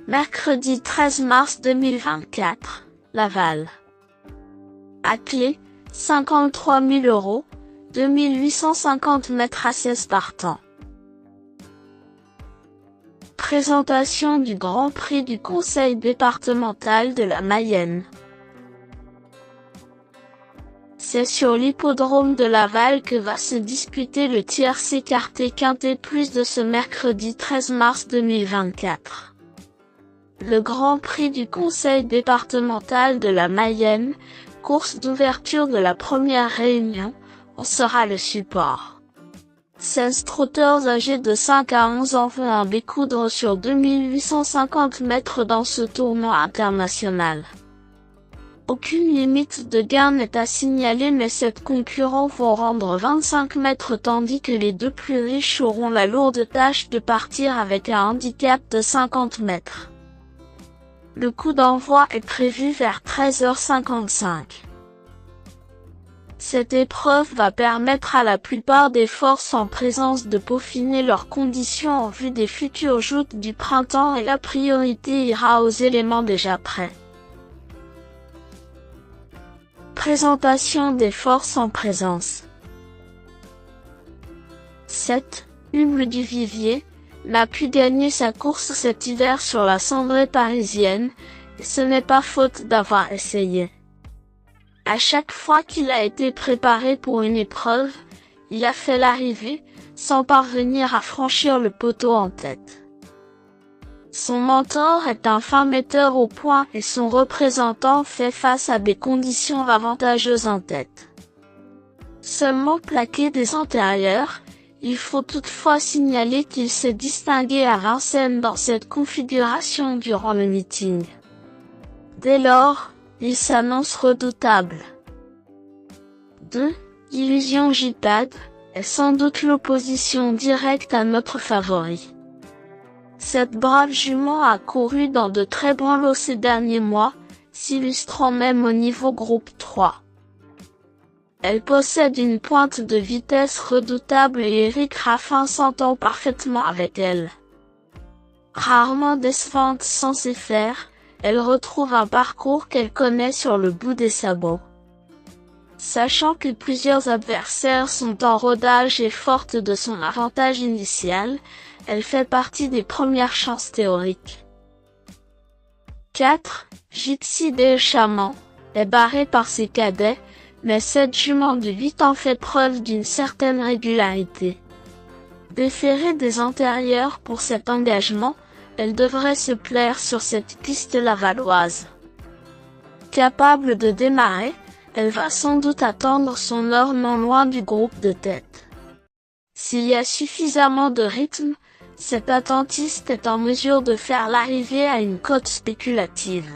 Mercredi 13 mars 2024, Laval. À clé, 53 000 €, 2850 mètres assises par temps. Présentation du Grand Prix du Conseil départemental de la Mayenne. C'est sur l'hippodrome de Laval que va se disputer le tiercé écarté quintet plus de ce mercredi 13 mars 2024. Le Grand Prix du Conseil départemental de la Mayenne, course d'ouverture de la première réunion, en sera le support. 16 trotteurs âgés de 5 à 11 ans vont en découdre sur 2850 mètres dans ce tournoi international. Aucune limite de gain n'est à signaler, mais 7 concurrents vont rendre 25 mètres tandis que les deux plus riches auront la lourde tâche de partir avec un handicap de 50 mètres. Le coup d'envoi est prévu vers 13h55. Cette épreuve va permettre à la plupart des forces en présence de peaufiner leurs conditions en vue des futures joutes du printemps et la priorité ira aux éléments déjà prêts. Présentation des forces en présence. 7. Huble du Vivier n'a pu gagner sa course cet hiver sur la cendrée parisienne, et ce n'est pas faute d'avoir essayé. À chaque fois qu'il a été préparé pour une épreuve, il a fait l'arrivée, sans parvenir à franchir le poteau en tête. Son mentor est un fin metteur au point et son représentant fait face à des conditions avantageuses en tête. Seulement plaqué des antérieurs, il faut toutefois signaler qu'il s'est distingué à Vincennes dans cette configuration durant le meeting. Dès lors, il s'annonce redoutable. 2. Illusion J-Pad est sans doute l'opposition directe à notre favori. Cette brave jument a couru dans de très bons lots ces derniers mois, s'illustrant même au niveau groupe 3. Elle possède une pointe de vitesse redoutable et Éric Raffin s'entend parfaitement avec elle. Rarement décevante sans ses fers, elle retrouve un parcours qu'elle connaît sur le bout des sabots. Sachant que plusieurs adversaires sont en rodage et forte de son avantage initial, elle fait partie des premières chances théoriques. 4. Gypsy Deschamant est barrée par ses cadets, mais cette jument de 8 ans fait preuve d'une certaine régularité. Déférée des antérieurs pour cet engagement, elle devrait se plaire sur cette piste lavalloise. Capable de démarrer, elle va sans doute attendre son heure non loin du groupe de tête. S'il y a suffisamment de rythme, cette attentiste est en mesure de faire l'arrivée à une cote spéculative.